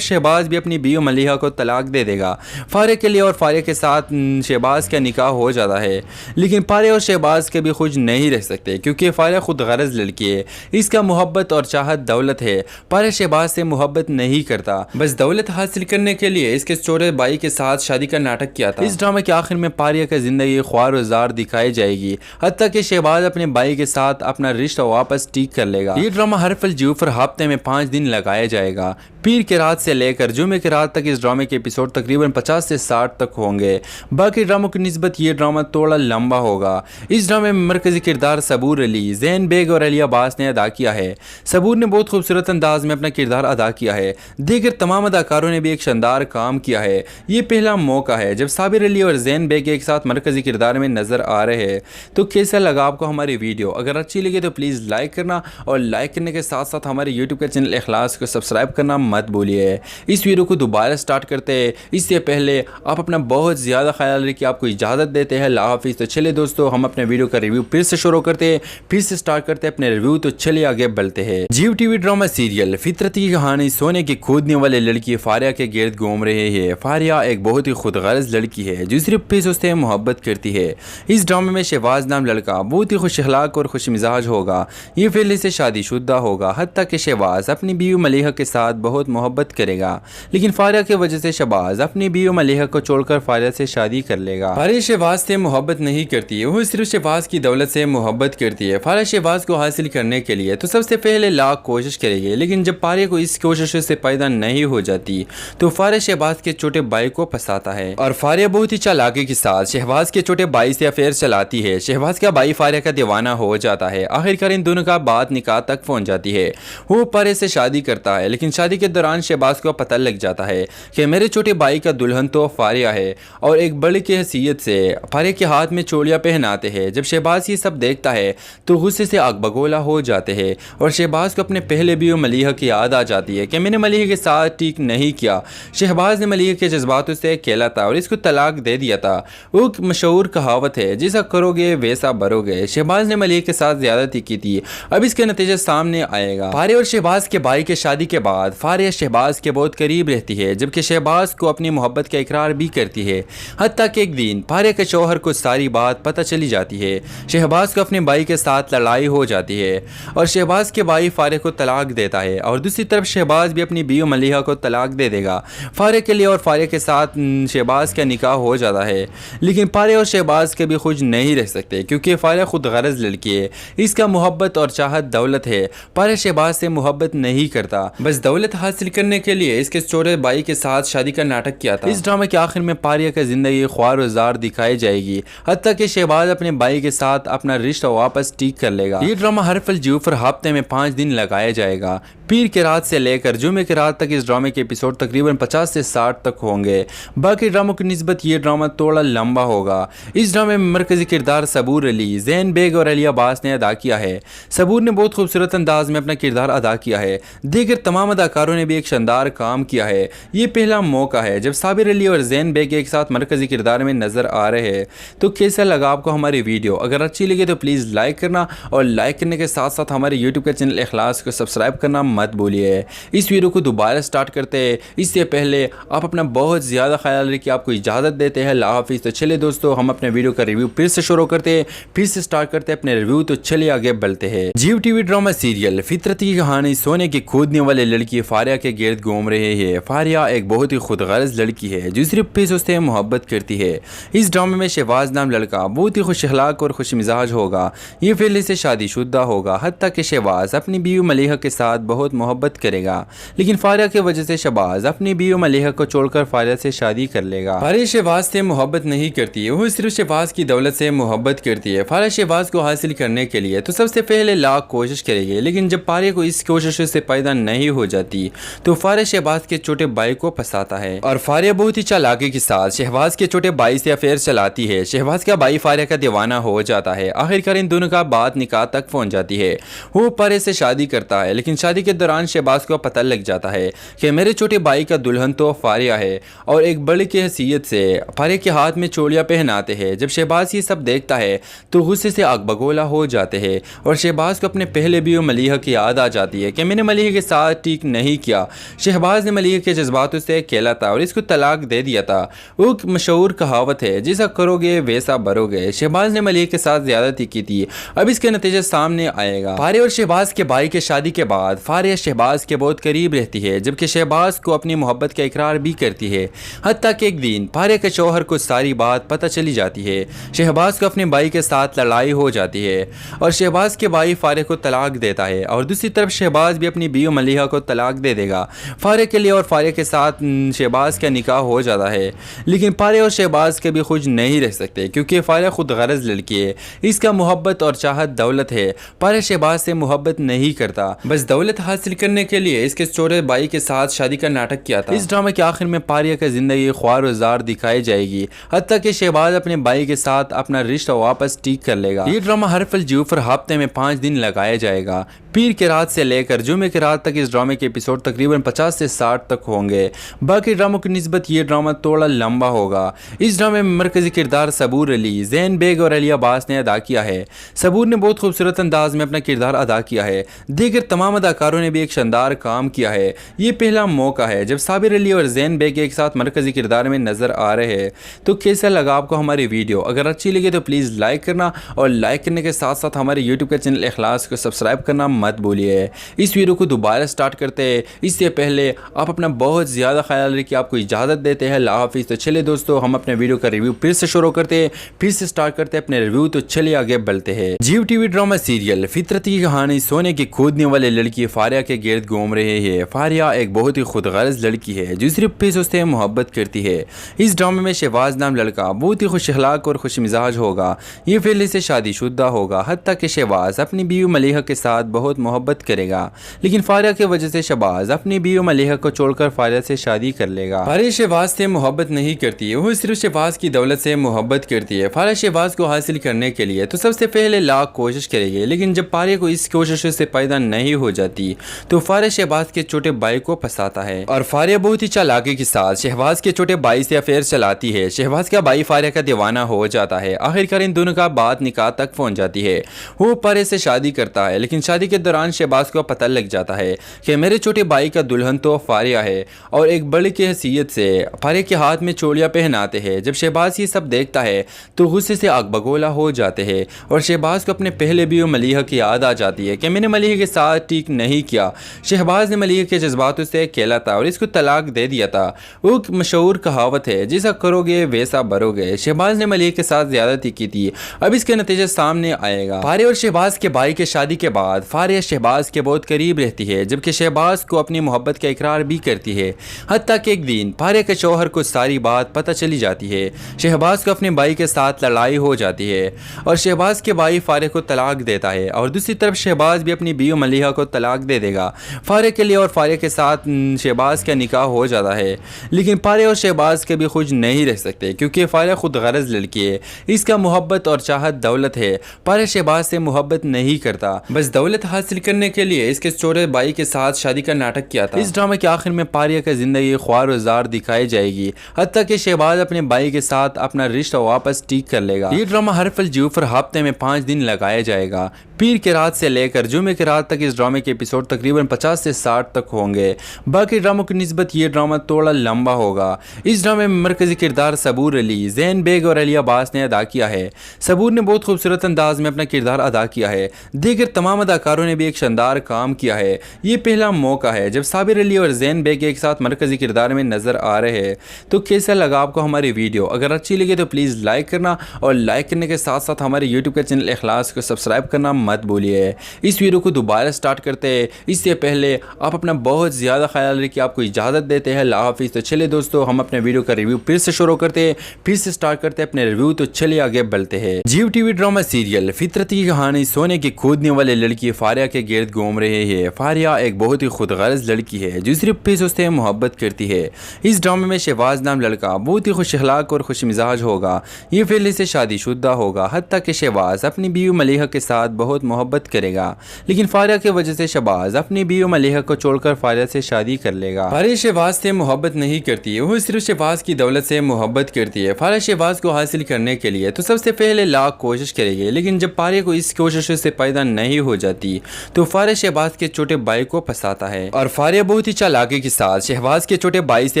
शहबाज भी अपनी बीवी मलिहा को तलाक दे देगा। फारिया के लिए और फारिया के साथ शहबाज का निकाह हो जाता है, लेकिन फारिया और शहबाज कभी खुश नहीं रह सकते क्योंकि फारिया खुद गरज लड़की है। इसका मोहब्बत और चाहत दौलत है। फारिया शहबाज से मोहब्बत नहीं करता, बस दौलत हासिल करने के लिए इसके छोटे भाई के साथ शादी का नाटक किया था। इस ड्रामे के आखिर में फारिया की जिंदगी ख्वार और जार दिखाई जाएगी, हत्ता कि शहबाज अपने भाई के साथ अपना रिश्ता वापस ठीक कर लेगा। ये ड्रामा हर फल जूफर हफ्ते में 5 दिन लगाया जाएगा। पीर की रात से लेकर जुमे की रात तक इस ड्रामे के एपिसोड तकरीबन 50 से 60 तक होंगे। बाकी ड्रामों की निस्बत ये ड्रामा थोड़ा लंबा होगा। इस ड्रामे में मरकजी किरदार सबूर अली, जैन बेग और अली अब्बास ने अदा किया है। सबूर ने बहुत खूबसूरत अंदाज में अपना किरदार अदा किया है। दीगर तमाम अदाकारों ने भी एक शानदार काम किया है। ये पहला मौका है जब साबिर अली और जैन बेग एक साथ मरकजी किरदार में नजर आ रहे हैं। तो कैसा लगा आपको हमारी वीडियो? अगर अच्छी लगी तो प्लीज़ लाइक करना, और लाइक करने के साथ साथ हमारे यूट्यूब के चैनल इखलास को सब्सक्राइब करना मत भूलिए। इस वीडियो को दोबारा स्टार्ट करते हैं, इससे पहले आप अपना बहुत ज़्यादा ख्याल रखिए। आपको इजाज़त देते हैं, अल्लाह हाफिज़। तो चलिए दोस्तों, हम अपने वीडियो का रिव्यू फिर से शुरू करते हैं, फिर से स्टार्ट करते हैं अपने रिव्यू। तो चलिए आगे बढ़ते हैं। जियो टीवी ड्रामा सीरियल फितरत की कहानी सोने की खोदने वाले लड़की फारिया के गिर्द घूम रहे हैं। फारिया एक बहुत ही खुदगर्ज लड़की है जो सिर्फ पैसों से मोहब्बत करती है। इस ड्रामे में शहबाज नाम लड़का बहुत ही खुश अखलाक और खुश मिजाज होगा। ये पहले से शादीशुदा होगा, हत्ता कि शहबाज अपनी बीवी मलिहा के साथ बहुत मोहब्बत करेगा, लेकिन फारिया की वजह से शहबाज अपनी बीवी मलिहा को छोड़कर फारिया से शादी कर लेगा। फारिया शहबाज से मोहब्बत नहीं करती है, वो सिर्फ शहबाज की दौलत से मोहब्बत करती है। फारिया शहबाज को हासिल करने के लिए तो सबसे पहले लाख कोशिश करेगी, लेकिन जब फारिया को इस कोशिश से पैदा नहीं हो जाती तो फारिया शहबाज के छोटे भाई को फंसाता है, और फारिया बहुत ही चालाकी के साथ शहबाज के छोटे भाई से अफेयर चलाती है। शहबाज का भाई फारिया का दीवाना हो जाता है। आखिरकार इन दोनों का बात निकाह तक पहुंच जाती है। वो फारिया से शादी करता है, लेकिन शादी के दौरान शहबाज को पता लग जाता है कि मेरे छोटे भाई का दुल्हन तो फारिया है, और एक बड़े की हैसियत से फारिया के हाथ में चूड़ियां पहनाते हैं। जब शहबाज ये सब देखता है तो गुस्से से आग बगोला हो जाते हैं, और शहबाज को अपने पहले भी मलिहा की याद आ जाती है कि मैंने मलिहा के साथ ठीक नहीं किया। शहबाज ने मलिहा के जज्बातों से खेला था और इसको तलाक दे दिया था। वो मशहूर कहावत है, जैसा करोगे वैसा भरोगे। शहबाज ने मलिहा के साथ ज्यादती की थी, अब इसके नतीजे सामने आएगा। फारिया और शहबाज के भाई के शादी के बाद फारिया शहबाज के बहुत करीब रहती है, जबकि शहबाज को अपनी मोहब्बत का इकरार भी करती है। हत्ता कि एक दिन फारिया के शौहर को सारी बात पता चली जाती है। शहबाज को अपने भाई के साथ लड़ाई हो जाती है और शहबाज के भाई फारिया को तलाक देता है, और दूसरी तरफ शहबाज भी अपनी बीवी मलिहा को तलाक दे देगा। फारिया के लिए और फारिया के साथ शहबाज का निकाह हो जाता है, लेकिन फारिया और शहबाज कभी खुश नहीं रह सकते क्योंकि फारिया खुद गरज लड़की है। इसका मोहब्बत और चाहत दौलत है। फारिया शहबाज से मोहब्बत नहीं करता, बस दौलत हासिल करने के लिए इसके छोटे भाई के साथ शादी का नाटक किया था। इस ड्रामे के आखिर में फारिया की जिंदगी ख्वार और जार दिखाई जाएगी, हत्ता कि शहबाज अपने भाई के साथ अपना रिश्ता वापस ठीक कर लेगा। ये ड्रामा हर फल जूफर हफ्ते में 5 दिन लगाया जाएगा। पीर की रात से लेकर जुमे की रात तक इस ड्रामे के एपिसोड तकरीबन 50 से 60 तक होंगे। बाकी ड्रामों की निस्बत ये ड्रामा थोड़ा लंबा होगा। इस ड्रामे में मरकजी किरदार सबूर अली, जैन बेग और अली अब्बास ने अदा किया है। सबूर ने बहुत खूबसूरत अंदाज में अपना किरदार अदा किया है। दीगर तमाम अदाकारों ने भी एक शानदार काम किया है। ये पहला मौका है जब साबिर अली और जैन बेग एक साथ मरकजी किरदार में नजर आ रहे हैं। तो कैसा लगा आपको हमारी वीडियो? अगर अच्छी लगी तो प्लीज़ लाइक करना, और लाइक करने के साथ साथ हमारे यूट्यूब के चैनल इखलास को सब्सक्राइब करना मत भूलिए। इस वीडियो को दोबारा स्टार्ट करते हैं, इससे पहले आप अपना बहुत ज़्यादा ख्याल रखिए। आपको इजाज़त देते हैं, अल्लाह हाफिज़। तो चलिए दोस्तों, हम अपने वीडियो का रिव्यू फिर से शुरू करते हैं, फिर से स्टार्ट करते हैं अपने रिव्यू। तो चलिए आगे बढ़ते हैं। जियो टीवी ड्रामा सीरियल फितरत की कहानी सोने की खोदने वाले लड़की फारिया के गिर्द घूम रहे हैं। फारिया एक बहुत ही खुदगर्ज लड़की है जो सिर्फ पैसों से मोहब्बत करती है। इस ड्रामे में शहबाज नाम लड़का बहुत ही खुश अखलाक और खुश मिजाज होगा। ये पहले से शादीशुदा होगा, हत्ता कि शहबाज अपनी बीवी मलिहा के साथ बहुत मोहब्बत करेगा, लेकिन फारिया की वजह से शहबाज अपनी बीवी मलिहा को छोड़कर फारिया से शादी कर लेगा। फारिया शहबाज से मोहब्बत नहीं करती है, वो सिर्फ शहबाज की दौलत से मोहब्बत करती है। फारिया शहबाज को हासिल करने के लिए तो सबसे पहले लाख कोशिश करेगी, लेकिन जब फारिया को इस कोशिश से पैदा नहीं हो जाती तो फारिया शहबाज के छोटे भाई को फंसाता है, और फारिया बहुत ही चालाकी के साथ शहबाज के छोटे भाई से अफेयर चलाती है। शहबाज का भाई फारिया का दीवाना हो जाता है। आखिरकार इन दोनों का बात निकाह तक पहुंच जाती है। वो फारिया से शादी करता है, लेकिन शादी के दौरान शहबाज को पता लग जाता है कि मेरे छोटे भाई का दुल्हन तो फारिया है और एक बड़े की हैसियत से फारिया के हाथ में चूड़ियाँ पहनाते हैं। जब शहबाज ये सब देखता है तो गुस्से से आग बगोला हो जाते हैं और शहबाज को अपने पहले भी मलीहा की याद आ जाती है कि मैंने मलीहा के साथ ठीक नहीं किया। शहबाज ने मलीहा के जज्बातों से खेला था और इसको तलाक दे दिया था। वो मशहूर कहावत है, जैसा करोगे वैसा भरोगे। शहबाज ने मलीहा के साथ ज्यादती की थी, अब इसके नतीजे सामने आएगा। फारिया और शहबाज के भाई के शादी के बाद फारिया शहबाज के बहुत करीब रहती है, जबकि शहबाज को अपनी मोहब्बत का इकरार भी करती है। हत्ता कि एक दिन फारिया के शौहर को सारी बात पता चली जाती है। शहबाज को अपने भाई के साथ लड़ाई हो जाती है और शहबाज के भाई फारिया को तलाक देता है और दूसरी तरफ शहबाज भी अपनी बीवी मलीहा को तलाक दे देगा। फारिया के लिए और फारिया के साथ शहबाज का निकाह हो जाता है, लेकिन फारिया और शहबाज कभी खुश नहीं रह सकते क्योंकि फारिया खुद गरज लड़की है। इसका मोहब्बत और चाहत दौलत है। फारिया शहबाज से मोहब्बत नहीं करता, बस दौलत हासिल करने के लिए इसके छोटे भाई के साथ शादी का नाटक किया था। इस ड्रामे के आखिर में फारिया की जिंदगी ख्वार और जार दिखाई जाएगी, हत्ता कि शहबाज अपने भाई के साथ अपना रिश्ता वापस ठीक कर लेगा। ये ड्रामा हर फल जूफर हफ्ते में 5 दिन लगाया जाएगा। पीर के रात से लेकर जुमे के रात तक इस ड्रामे के एपिसोड तकरीबन 50 से 60 तक होंगे। बाकी ड्रामों की निस्बत ये ड्रामा थोड़ा लंबा होगा। इस ड्रामे में मरकजी किरदार सबूर अली, जैन बेग और अली अब्बास ने अदा किया है। सबूर ने बहुत खूबसूरत अंदाज में अपना किरदार अदा किया है। दीगर तमाम अदाकारों ने भी एक शानदार काम किया है। ये पहला मौका है जब साबिर अली और जैन बेग एक साथ मरकजी किरदार में नजर आ रहे हैं। तो कैसा लगा आपको हमारी वीडियो? अगर अच्छी लगी तो प्लीज़ लाइक करना और लाइक करने के साथ साथ हमारे यूट्यूब के चैनल इखलास को सब्सक्राइब करना मत भूलिए। इस वीडियो को दोबारा स्टार्ट करते हैं, इससे पहले आप अपना बहुत ज़्यादा ख्याल रखिए। आपको इजाज़त देते हैं, अल्लाह हाफिज़। तो चलिए दोस्तों, हम अपने वीडियो का रिव्यू फिर से शुरू करते हैं, फिर से स्टार्ट करते हैं अपने रिव्यू। तो चलिए आगे बढ़ते हैं। जियो टीवी ड्रामा सीरियल फितरती की कहानी सोने की खोदने वाले लड़की फारिया के गिर्द घूम रहे हैं। फारिया एक बहुत ही खुदगर्ज लड़की है जो सिर्फ पैसों से मोहब्बत करती है। इस ड्रामे में शहबाज नाम लड़का बहुत ही खुश अखलाक और खुश मिजाज होगा। ये पहले से शादीशुदा होगा, हत्ता कि शहबाज अपनी बीवी मलीहा के साथ बहुत मोहब्बत करेगा, लेकिन फारिया की वजह से शहबाज अपनी बीवी मलीहा को छोड़कर फारिया से शादी कर लेगा। फारिया शहबाज से मोहब्बत नहीं करती है, वो सिर्फ शहबाज की दौलत से मोहब्बत करती है। फारिया शहबाज को हासिल करने के लिए तो सबसे पहले लाख कोशिश करेगी, लेकिन जब फारिया को इस कोशिश से पैदा नहीं हो जाती तो फारिया शहबाज के छोटे भाई को फंसाता है और फारिया बहुत ही चालाकी के साथ शहबाज के छोटे भाई से अफेयर चलाती है। शहबाज का भाई फारिया का दीवाना हो जाता है। आखिरकार इन दोनों का बात निकाह तक पहुंच जाती है। वो फारिया से शादी करता है, लेकिन शादी के दौरान शहबाज को पता लग जाता है कि मेरे छोटे भाई का दुल्हन तो फारिया है और एक बड़े की हैसियत से फारिया के हाथ में चूड़ियाँ पहनाते हैं। जब शहबाज ये सब देखता है तो गुस्से से आग बगोला हो जाते हैं और शहबाज को अपने पहले भी मलीहा की याद आ जाती है कि मैंने मलीहा के साथ ठीक नहीं किया। शहबाज ने मलीहा के जज्बातों से खेला था और इसको तलाक दे दिया था। वो मशहूर कहावत है, जैसा करोगे वैसा भरोगे। शहबाज ने मलीहा के साथ ज्यादती की थी, अब इसके नतीजे सामने आएगा। फारिया और शहबाज के भाई के शादी के बाद फारिया शहबाज के बहुत करीब रहती है, जबकि शहबाज को अपनी मोहब्बत का इकरार भी करती है। हत्ता कि एक दिन फारिया के शौहर को सारी बात पता चली जाती है। शहबाज को अपने भाई के साथ लड़ाई हो जाती है और शहबाज के भाई फारिया को तलाक देता है और दूसरी तरफ शहबाज भी अपनी बीवी मलीहा को तलाक दे देगा। फारिया के लिए और फारिया के साथ शहबाज का निकाह हो जाता है, लेकिन फारिया और शहबाज कभी खुश नहीं रह सकते क्योंकि फारिया खुद गरज लड़की है। इसका मोहब्बत और चाहत दौलत है। फारिया शहबाज से मोहब्बत नहीं करता, बस दौलत हासिल करने के लिए इसके छोटे भाई के साथ शादी का नाटक किया था। इस ड्रामे के आखिर में फारिया की जिंदगी ख्वार और जार दिखाई जाएगी, हत्ता कि शहबाज अपने भाई के साथ अपना रिश्ता वापस ठीक कर लेगा। ये ड्रामा हर फल जूफर हफ्ते में 5 दिन लगाया जाएगा। पीर के रात से लेकर जुमे के रात तक इस ड्रामे के एपिसोड तकरीबन 50 से 60 तक होंगे। बाकी ड्रामों की निस्बत ये ड्रामा थोड़ा लंबा होगा। इस ड्रामे में मरकजी किरदार सबूर अली, जैन बेग और अली अब्बास ने अदा किया है। सबूर ने बहुत खूबसूरत अंदाज में अपना किरदार अदा किया है। दीगर तमाम अदाकारों ने भी एक शानदार काम किया है। ये पहला मौका है जब साबिर अली और जैन बेग एक साथ मरकजी किरदार में नजर आ रहे हैं। तो कैसा लगा आपको हमारी वीडियो? अगर अच्छी लगी तो प्लीज़ लाइक करना और लाइक करने के साथ साथ हमारे यूट्यूब के चैनल इखलास को सब्सक्राइब करना मत भूलिए। इस वीडियो को दोबारा स्टार्ट करते हैं, इससे पहले आप अपना बहुत ज़्यादा ख्याल रखिए। आपको इजाज़त देते हैं, अल्लाह हाफिज़। तो चलिए दोस्तों, हम अपने वीडियो का रिव्यू फिर से शुरू करते हैं, फिर से स्टार्ट करते हैं अपने रिव्यू। तो चलिए आगे बढ़ते हैं। जियो टीवी ड्रामा सीरियल फितरती की कहानी सोने की खोदने वाले लड़की फारिया के गिर्द घूम रहे हैं। फारिया एक बहुत ही खुदगर्ज लड़की है जो सिर्फ पैसों से मोहब्बत करती है। इस ड्रामे में शहबाज नाम लड़का बहुत ही खुश अखलाक और खुश मिजाज होगा। ये पहले से शादीशुदा होगा, हत्ता कि शहबाज अपनी बीवी मलीहा के साथ बहुत मोहब्बत करेगा, लेकिन फारिया की वजह से शहबाज शहबाज अपनी बीवी मलिहा को छोड़कर फारिया से शादी कर लेगा। फारिया शहबाज से मोहब्बत नहीं करती, वो सिर्फ शहबाज की दौलत से मोहब्बत करती है। फारिया शहबाज को हासिल करने के लिए तो सबसे पहले लाख कोशिश करेगी, लेकिन जब फारिया को इस कोशिश से पैदा नहीं हो जाती तो फारिया शहबाज के छोटे भाई को फंसाता है और फारिया बहुत ही चालाकी के साथ शहबाज के छोटे भाई से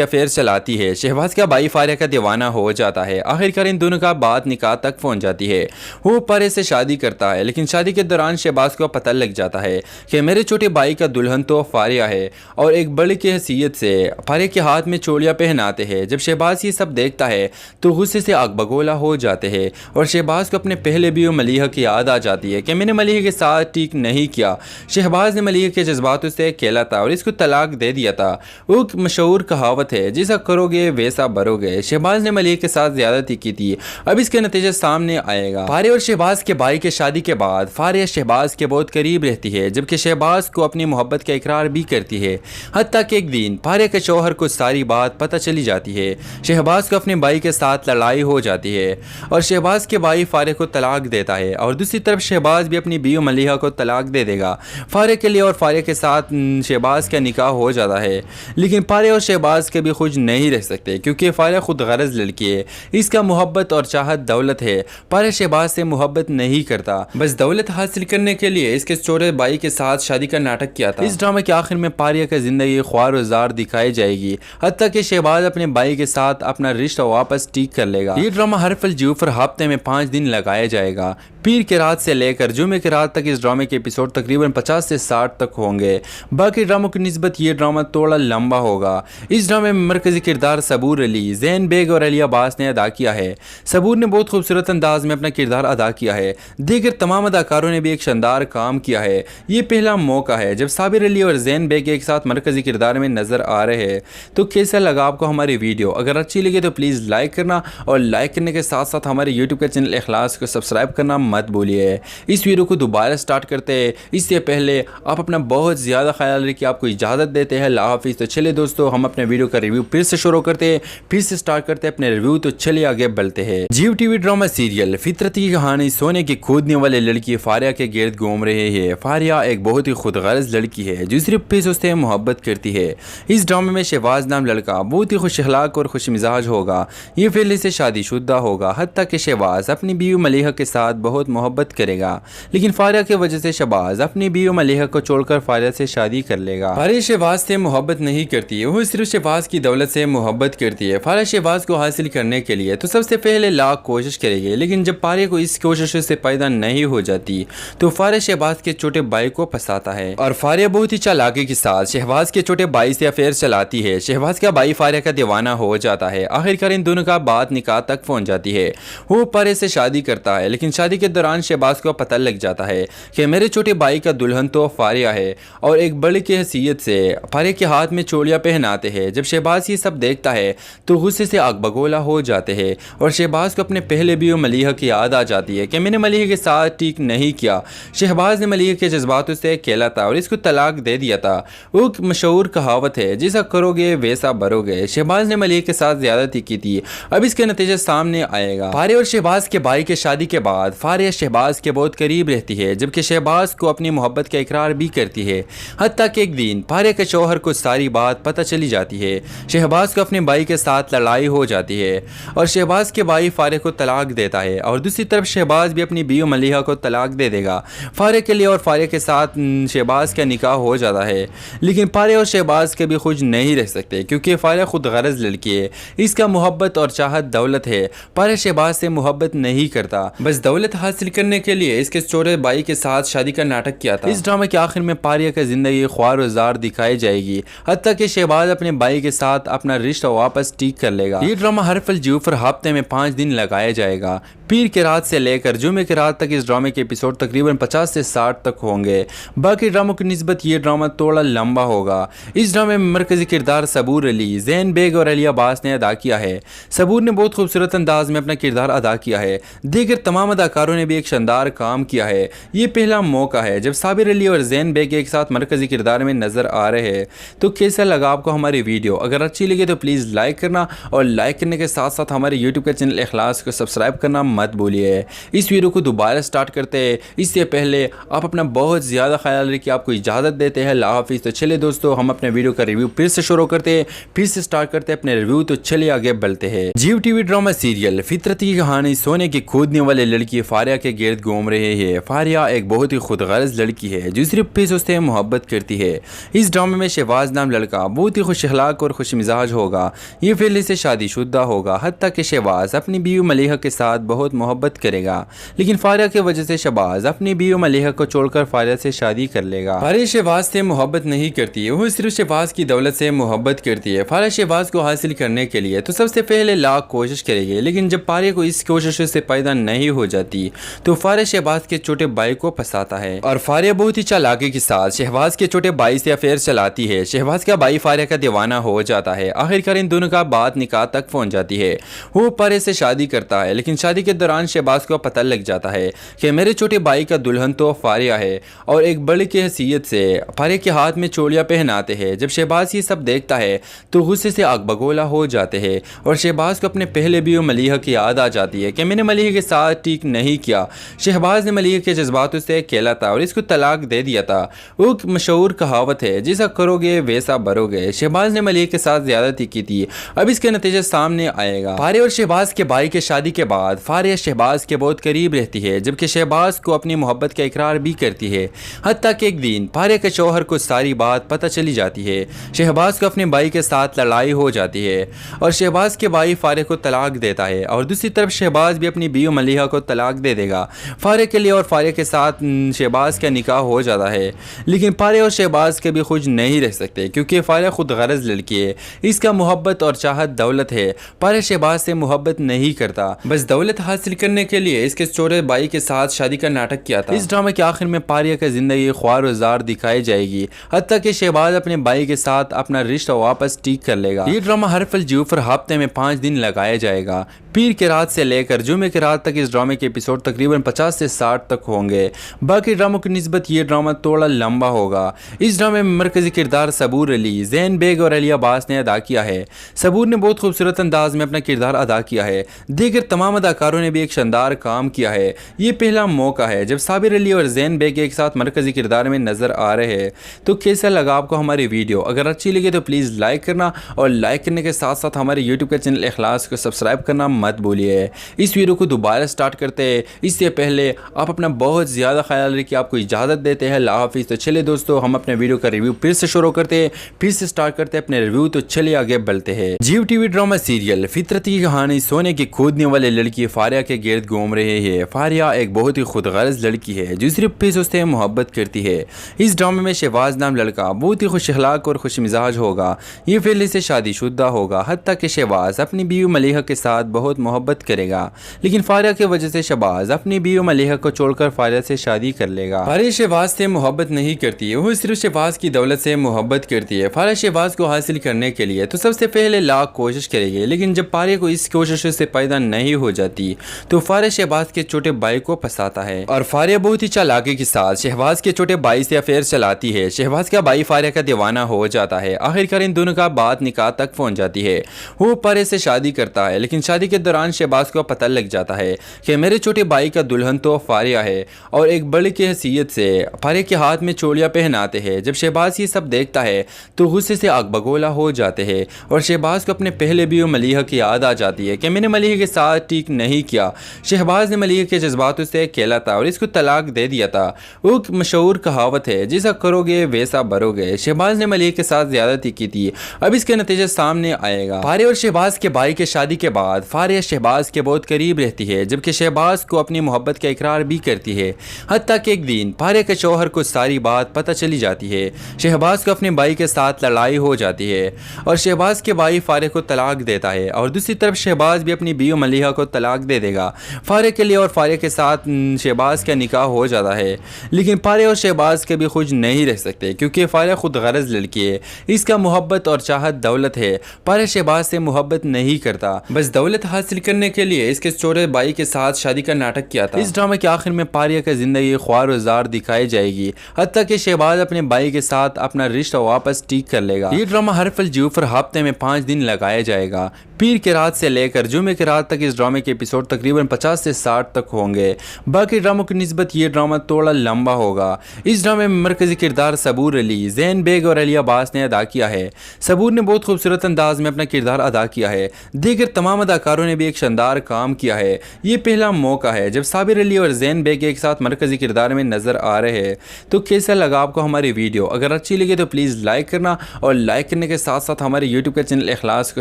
अफेयर चलाती है। शहबाज का भाई फारिया का दीवाना हो जाता है। आखिरकार इन दोनों का बात निकाह तक पहुंच जाती है। वो फारिया से शादी करता है, लेकिन शादी के दौरान शहबाज को पता लग जाता है कि मेरे छोटे भाई का दुल्हन तो फारिया है और एक बड़ी की हैसियत से फारिया के हाथ में चूड़ियां पहनाते हैं। जब शहबाज ये सब देखता है तो गुस्से से आग बगोला हो जाते हैं और शहबाज को अपने पहले बीवी मलिहा की याद आ जाती है कि मैंने मलिहा के साथ ठीक नहीं किया। शहबाज ने मलिहा के जज्बातों से खेला था और इसको तलाक दे दिया था। वो मशहूर कहावत है, जैसा करोगे वैसा भरोगे। शहबाज ने मलिहा के साथ ज्यादती की थी, अब इसके नतीजे सामने आएगा। फारिया और शहबाज के भाई के शादी के बाद फारिया शहबाज के बहुत करीब रहती है, जबकि शहबाज को अपनी मोहब्बत का इकरार भी करती है। हत्ता कि एक दिन फारिया के शौहर को सारी बात पता चली जाती है। शहबाज को अपने भाई के साथ लड़ाई हो जाती है और शहबाज के भाई फारिया को तलाक देता है और दूसरी तरफ शहबाज भी अपनी बीवी मलिहा को तलाक दे देगा। फारिया के लिए और फारिया के साथ शहबाज का निकाह हो जाता है, लेकिन फारिया और शहबाज के भी खुश नहीं रह सकते क्योंकि फारिया खुद गरज लड़की है। इसका मोहब्बत और चाहत दौलत है। फारिया शहबाज से मोहब्बत नहीं करता, बस दौलत हासिल करने के लिए इसके छोटे भाई के साथ शादी का नाटक किया था। इस ड्रामे के आखिर में फारिया की जिंदगी ख्वार और जार दिखाई जाएगी, हत्ता कि शहबाज अपने भाई के साथ अपना रिश्ता वापस ठीक कर लेगा। ये ड्रामा हर फल जूफर हफ्ते में 5 दिन लगाया जाएगा। पीर के रात से लेकर जुमे के रात तक इस ड्रामे के एपिसोड तकरीबन 50 से 60 तक होंगे। बाकी ड्रामों की निस्बत ये ड्रामा थोड़ा लंबा होगा। इस ड्रामे में मरकजी किरदार सबूर अली, जैन बेग और अली अब्बास ने अदा किया है। सबूर ने बहुत खूबसूरत अंदाज में अपना किरदार अदा किया है। दीगर तमाम अदाकारों ने भी एक शानदार काम किया है। ये पहला मौका है जब साबिर अली और जैन बेग एक साथ मरकजी किरदार में नजर आ रहे हैं। तो कैसा लगा आपको हमारी वीडियो? अगर अच्छी लगी तो प्लीज़ लाइक करना और लाइक करने के साथ साथ हमारे यूट्यूब के चैनल इखलास को सब्सक्राइब करना मत भूलिए। इस वीडियो को दोबारा स्टार्ट करते हैं, इससे पहले आप अपना बहुत ज़्यादा ख्याल रखिए। आपको इजाज़त देते हैं, अल्लाह हाफिज़। तो चलिए दोस्तों, हम अपने वीडियो का रिव्यू फिर से शुरू करते हैं, फिर से स्टार्ट करते हैं अपने रिव्यू। तो चलिए आगे बढ़ते हैं। जियो टीवी ड्रामा सीरियल फितरती की कहानी सोने की खोदने वाले लड़की फारिया के गिर्द घूम रहे हैं। फारिया एक बहुत ही खुदगर्ज लड़की है जो सिर्फ पैसों से मोहब्बत करती है। इस ड्रामे में शहबाज नाम लड़का बहुत ही खुश अखलाक और खुश मिजाज होगा। ये पहले से शादीशुदा होगा, हत्ता कि शहबाज अपनी बीवी मलिहा के साथ बहुत मोहब्बत करेगा, लेकिन फारिया की वजह से शहबाज अपनी बीवी मलिहा को छोड़कर फारिया से शादी कर लेगा। फारिया शहबाज से मोहब्बत नहीं करती, वो सिर्फ शहबाज की दौलत से मोहब्बत करती है। फारिया शहबाज को हासिल करने के लिए तो सबसे पहले लाख कोशिश करेगी, लेकिन जब फारिया को इस कोशिश से पैदा नहीं हो जाती तो फारिया शहबाज के छोटे भाई को फंसाता है और फारिया बहुत ही चालाकी के साथ शहबाज के छोटे भाई से अफेयर चलाती है। शहबाज का भाई फारिया का दीवाना हो जाता है। आखिरकार इन दोनों का बात निकाह तक पहुंच जाती है। वो फारिया से शादी करता है, लेकिन शादी के दौरान शहबाज को पता लग जाता है कि मेरे छोटे भाई का दुल्हन तो फारिया है और एक बड़ी की हैसियत से फारिया के हाथ में चूड़ियां पहनाते हैं। जब शहबाज ये सब देखता है तो गुस्से से आग बगोला हो जाते हैं और शहबाज को अपने पहले बीवी मलिहा की याद आ जाती है कि मैंने मलिहा के साथ ठीक नहीं किया। शहबाज ने मलिहा के जज्बातों से खेला था और इसको तलाक दे दिया था। वो मशहूर कहावत है, जैसा करोगे वैसा भरोगे। शहबाज ने मलिहा के साथ ज्यादती की थी, अब इसके नतीजे सामने आएगा। फारिया और शहबाज के भाई के शादी के बाद फारिया शहबाज के बहुत करीब रहती है, जबकि शहबाज को अपनी मोहब्बत का इकरार भी करती है। हत्ता कि एक दिन फारिया के शौहर को सारी बात पता चली जाती है। शहबाज को अपने भाई के साथ लड़ाई हो जाती है और शहबाज के भाई फारिया को तलाक देता है और दूसरी तरफ शहबाज भी अपनी बीवी मलिहा को तलाक दे देगा। फारिया के लिए और फारिया के साथ शहबाज का निकाह हो जाता है, लेकिन फारिया और शहबाज के भी खुश नहीं रह सकते क्योंकि फारिया खुद गरज लड़की है। इसका मोहब्बत और चाहत दौलत है। फारिया शहबाज से मोहब्बत नहीं करता, बस दौलत हासिल करने के लिए इसके छोटे भाई के साथ शादी का नाटक किया था। इस ड्रामे के आखिर में फारिया की जिंदगी ख्वार और जार दिखाई जाएगी, हत्ता कि शहबाज अपने भाई के साथ अपना रिश्ता वापस ठीक कर लेगा। ये ड्रामा हर फल जूफर हफ्ते में 5 दिन लगाया जाएगा। पीर के रात से लेकर जुमे के रात तक इस ड्रामे के एपिसोड तकरीबन 50 से 60 तक होंगे। बाकी ड्रामों की निस्बत ये ड्रामा थोड़ा लंबा होगा। इस ड्रामे में मरकजी किरदार सबूर अली, जैन बेग और अली अब्बास ने अदा किया है। सबूर ने बहुत खूबसूरत अंदाज में अपना किरदार अदा किया है। दीगर तमाम अदाकारों ने भी एक शानदार काम किया है। ये पहला मौका है जब साबिर अली और ज़ैन बेग एक साथ मरकज़ी किरदार में नज़र आ रहे हैं। तो कैसा लगा आपको हमारी वीडियो? अगर अच्छी लगी तो प्लीज़ लाइक करना और लाइक करने के साथ साथ हमारे यूट्यूब के चैनल इखलास को सब्सक्राइब करना मत भूलिए। इस वीडियो को दोबारा स्टार्ट करते हैं, इससे पहले आप अपना बहुत ज़्यादा ख्याल रखिए। आपको इजाज़त देते हैं, अल्लाह हाफिज़। तो चलिए दोस्तों, हम अपने वीडियो का रिव्यू फिर से शुरू करते हैं, फिर से स्टार्ट करते हैं अपने रिव्यू। तो चलिए आगे बढ़ते हैं। जियो टीवी ड्रामा सीरियल फितरत की कहानी सोने की खोदने वाले लड़की फारिया के गिर्द घूम रहे हैं। फारिया एक बहुत ही खुदगर्ज लड़की है जो सिर्फ पैसों उससे मोहब्बत करती है। इस ड्रामे में शहबाज नाम लड़का बहुत ही खुश अखलाक और खुश मिजाज होगा। ये पहले से शादीशुदा होगा, हत्ता कि शहबाज अपनी बीवी मलिहा के साथ बहुत मोहब्बत करेगा। लेकिन फारिया की वजह से शहबाज अपनी बीवी मलिहा को छोड़कर फारिया से शादी कर लेगा। फारिया शहबाज से मोहब्बत नहीं करती है, वो सिर्फ शहबाज की दौलत से मोहब्बत करती है। फारिया शहबाज को हासिल करने के लिए तो सबसे पहले लाख कोशिश करेगी, लेकिन जब फारिया को इस कोशिश से पैदा नहीं हो जाती तो फारिया शहबाज के छोटे भाई को फंसाता है और फारिया बहुत ही चालाकी के साथ शहबाज के छोटे भाई से अफेयर चलाती है। शहबाज का भाई फारिया का दीवाना हो जाता है। आखिरकार इन दोनों का बात निकाह तक पहुंच जाती है। वो फारिया से शादी करता है, लेकिन शादी के दौरान शहबाज को पता लग जाता है कि मेरे छोटे भाई का दुल्हन तो फारिया है, और एक बड़ी की हैसियत से फारिया के हाथ में चोलियां पहनाते हैं। जब शहबाज ये सब देखता है तो गुस्से से आग बगोला हो जाते हैं और शहबाज को अपने पहले भी मलिहा की याद आ जाती है कि मैंने मलिहा के साथ ठीक नहीं किया। शहबाज ने मलिहा के जज्बातों से खेला था और इसको तलाक दे दिया था। वो मशहूर कहावत है, जैसा करोगे वैसा भरोगे। शहबाज ने मलिहा के साथ ज्यादती की थी, अब इसके नतीजे सामने आएगा। फारिया और शहबाज के भाई के शादी के बाद फारिया शहबाज के बहुत करीब रहती है, जबकि शहबाज को अपनी मोहब्बत का इकरार भी करती है। हत्ता कि एक दिन फारिया के शौहर को सारी बात पता चली जाती है। शहबाज को अपने भाई के साथ लड़ाई हो जाती है और शहबाज के भाई फारिया को तलाक देता है, और दूसरी तरफ शहबाज भी अपनी बीवी मलिहा को तलाक दे देगा। फारिया के लिए और फारिया के साथ शहबाज का निकाह हो जाता है, लेकिन फारिया और शहबाज के भी खुश नहीं रह सकते क्योंकि फारिया खुद गरज लड़की है। इसका मोहब्बत और चाहत दौलत है। फारिया शहबाज से मोहब्बत नहीं करता, बस दौलत हासिल करने के लिए इसके छोटे भाई के साथ शादी का नाटक किया था। इस ड्रामे के आखिर में फारिया की जिंदगी ख्वार जार दिखाई जाएगी, हत्ता कि शहबाज अपने भाई के साथ अपना रिश्ता वापस ठीक कर लेगा। ये ड्रामा हर फल जूफर हफ्ते में 5 दिन लगाया जाएगा। पीर के रात से लेकर जुमे के रात तक इस ड्रामे के एपिसोड तकरीबन 50 से 60 तक होंगे। बाकी ड्रामों की निस्बत ये ड्रामा थोड़ा लंबा होगा। इस ड्रामे में मरकजी किरदार सबूर अली, ज़ैन बेग और अली अब्बास ने अदा किया है। सबूर ने बहुत खूबसूरत अंदाज में अपना किरदार अदा किया है। दीगर तमाम अदाकारों ने भी एक शानदार काम किया है। ये पहला मौका है जब साबिर अली और ज़ैन बेग एक साथ मरकजी किरदार में नजर आ रहे हैं। तो कैसा लगा आपको हमारी वीडियो? अगर अच्छी लगी तो प्लीज़ लाइक करना और लाइक करने के साथ साथ हमारे यूट्यूब के चैनल इखलास को सब्सक्राइब करना मत भूलिए। इस वीडियो को दोबारा स्टार्ट करते हैं, इससे पहले आप अपना बहुत ज़्यादा ख्याल रखिए। आपको इजाज़त देते हैं, अल्लाह हाफिज़। तो चलिए दोस्तों, हम अपने वीडियो का रिव्यू फिर से शुरू करते हैं, फिर से स्टार्ट करते हैं अपने रिव्यू। तो चलिए आगे बढ़ते हैं। जियो टीवी ड्रामा सीरियल फितरत की कहानी सोने की खोदने वाले लड़की फारिया के गिर्द घूम रहे हैं। फारिया एक बहुत ही खुदगर्ज लड़की है जो सिर्फ पैसों से मोहब्बत करती है। इस ड्रामे में शहबाज नाम लड़का बहुत ही खुश अखलाक और खुश मिजाज होगा। ये पहले से शादीशुदा होगा, हत्ता कि शहबाज अपनी बीवी मलिहा के साथ बहुत मोहब्बत करेगा। लेकिन फारिया की वजह से शहबाज अपनी बीवी मलिहा को छोड़कर फारिया से शादी कर लेगा। फारिया शहबाज से मोहब्बत नहीं करती है, वो सिर्फ शहबाज की दौलत से मोहब्बत करती है। फारिया शहबाज को हासिल करने के लिए तो सबसे पहले लाख कोशिश करेगी, लेकिन जब फारिया को इस कोशिश से पैदा नहीं हो जाती तो फारिया शहबाज के छोटे भाई को फंसाता है और फारिया बहुत ही चालाकी के साथ शहबाज के छोटे भाई से अफेयर चलाती है। शहबाज का भाई फारिया का दीवाना हो जाता है। आखिरकार इन दोनों का बात निकाह तक पहुंच जाती है। वो फारिया से शादी करता है, लेकिन शादी के दौरान शहबाज को पता लग जाता है कि मेरे छोटे भाई का दुल्हन तो फारिया है, और एक बड़ी की हैसियत से फारिया के हाथ में चोलियां पहनाते हैं। जब शहबाज ये सब देखता है तो गुस्से से आग बगोला हो जाते हैं और शहबाज को अपने पहले भी मलिहा की याद आ जाती है कि मैंने मलिहा के साथ ठीक नहीं किया। शहबाज ने मलिहा के जज्बातों से खेला था और इसको तलाक दे दिया था। वो मशहूर कहावत है, जैसा करोगे वैसा भरोगे। शहबाज ने मलिहा के साथ ज्यादती की थी, अब इसके नतीजे सामने आएगा। फारिया और शहबाज के भाई के शादी के बाद फारिया शहबाज के बहुत करीब रहती है, जबकि शहबाज को अपनी मोहब्बत का इकरार भी करती है। हत्ता कि एक दिन फारिया के शौहर को सारी बात पता चली जाती है। शहबाज को अपने भाई के साथ लड़ाई हो जाती है और शहबाज के भाई फारिया को तलाक देता है, और दूसरी तरफ शहबाज भी अपनी बीवी मलिहा को तलाक दे देगा। फारिया के लिए और फारिया के साथ शहबाज का निकाह हो जाता है, लेकिन फारिया और शहबाज के भी खुश नहीं रह सकते क्योंकि फारिया खुद गरज लड़की है। इसका मोहब्बत और चाहत दौलत है। फारिया शहबाज से मोहब्बत नहीं करता, बस दौलत हासिल करने के लिए इसके छोटे भाई के साथ शादी का नाटक किया था। इस ड्रामे के आखिर में पारिया की जिंदगी ख्वार और जार दिखाई जाएगी, हत्ता कि शहबाज अपने भाई के साथ अपना रिश्ता वापस ठीक कर लेगा। ये ड्रामा हरफल जूफर हफ्ते में 5 दिन लगाया जाएगा। पीर की रात से लेकर जुमे की रात तक इस ड्रामे के एपिसोड तकरीबन 50 से 60 तक होंगे। बाकी ड्रामों की निस्बत ये ड्रामा थोड़ा लंबा होगा। इस ड्रामे में मरकजी किरदार सबूर अली, ज़ैन बेग और अलिया अब्बास ने अदा किया है। सबूर ने बहुत खूबसूरत अंदाज में अपना किरदार अदा किया है। दीगर तमाम अदाकारों ने भी एक शानदार काम किया है। ये पहला मौका है जब साबिर अली और ज़ैन बेग एक साथ मरकजी किरदार में नजर आ रहे हैं। तो कैसा लगा आपको हमारी वीडियो? अगर अच्छी लगी तो प्लीज़ लाइक करना और लाइक करने के साथ साथ हमारे यूट्यूब के चैनल इखलास को